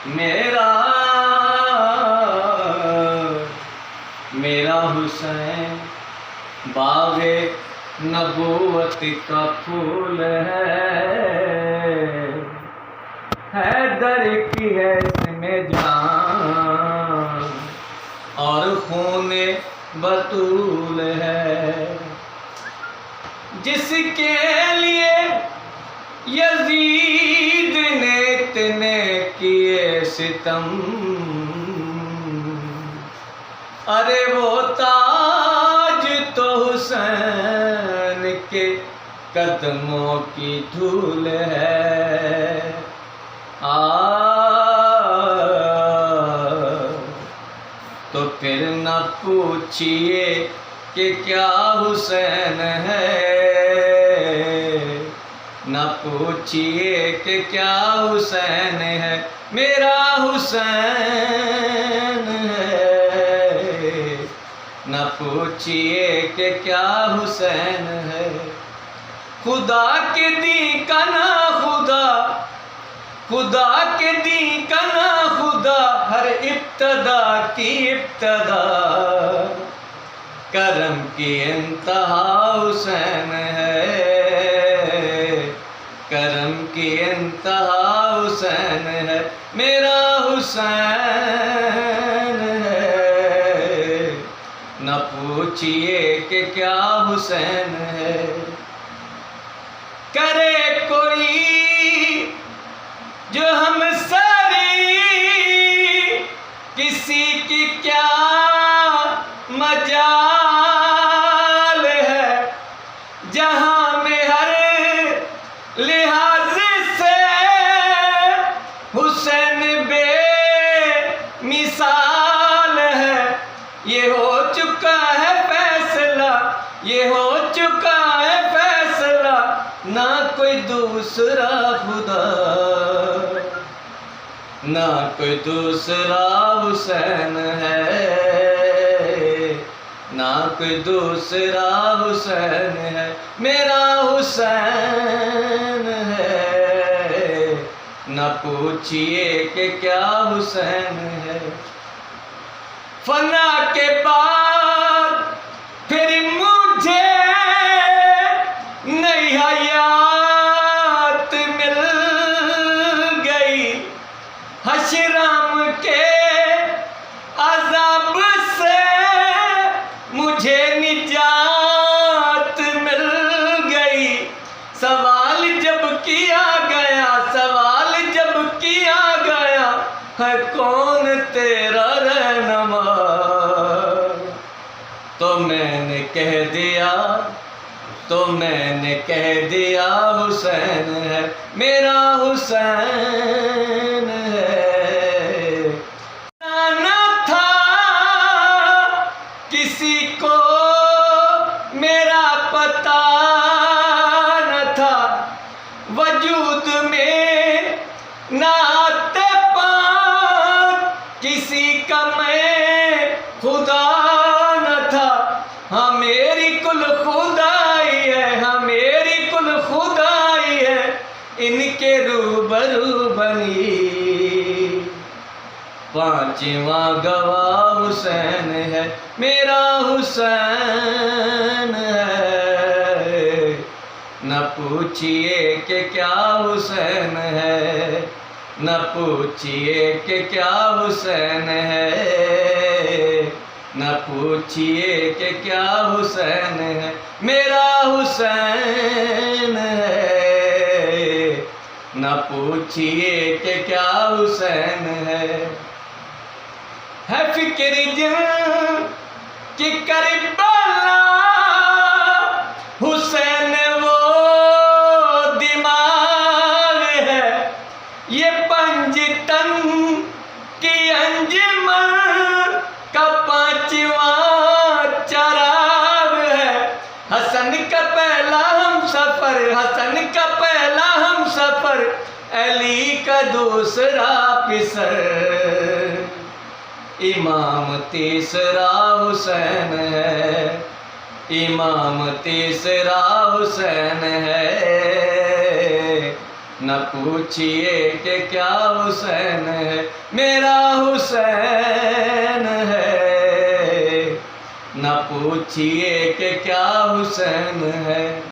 मेरा हुसैन बागे नबूवत का फूल है दर की है इसमें जान और खूने बतूल है, जिसके लिए यजीद ने इतने किए सितम, अरे वो ताज तो हुसैन के कदमों की धूल है। तो फिर न पूछिए कि क्या हुसैन है, न पूछिए कि क्या हुसैन है, मेरा हुसैन है। न पूछिए कि क्या हुसैन है। खुदा के दी का ना खुदा, खुदा के दी का ना खुदा, हर इब्तदा की इब्तदा, करम की इंतहा हुसैन है, करम की इंतहा हुसैन है, मेरा हुसैन है। न पूछिए कि क्या हुसैन है। करे कोई जो हम सारी किसी की क्या मजाल है, जहां में हर लिहाज से हुसैन बेमिसाल है। ये हो चुका है फैसला, ये हो चुका है फैसला, ना कोई दूसरा खुदा, ना कोई दूसरा हुसैन है, ना कोई दूसरा हुसैन है, मेरा हुसैन है। न पूछिए कि क्या हुसैन है। फना के बाद फिर मुझे नई हयात मिल गई, हशराम के अज़ाब से मुझे निजात मिल गई। सवाल जब किया गया, सवाल जब किया गया, है कौन तेरा रहनुमा, तो मैंने कह दिया, तो मैंने कह दिया हुसैन है, मेरा हुसैन है। ना था किसी को मेरा पता न था, वजूद में ना आते पाँव किसी का मैं खुदा न था। हाँ मेरी कुल खुदाई है, हाँ मेरी कुल खुदाई है, इनके रूबरू बनी। पांचवा गवाह हुसैन है, मेरा हुसैन है। न पूछिए कि क्या हुसैन है, न पूछिए कि क्या हुसैन है, न पूछिए कि क्या हुसैन है, मेरा हुसैन है। न पूछिए कि क्या हुसैन है फिक्र कि करबला हुसैन वो दिमाग है, ये पंजतन की अंजुमन का पांचवा चराग है। हसन का पहला हम सफर, हसन का पहला हम सफर, अली का दूसरा पिसर, इमाम तीसरा हुसैन है, इमाम तीसरा हुसैन है। न पूछिए कि क्या हुसैन है, मेरा हुसैन है। न पूछिए कि क्या हुसैन है।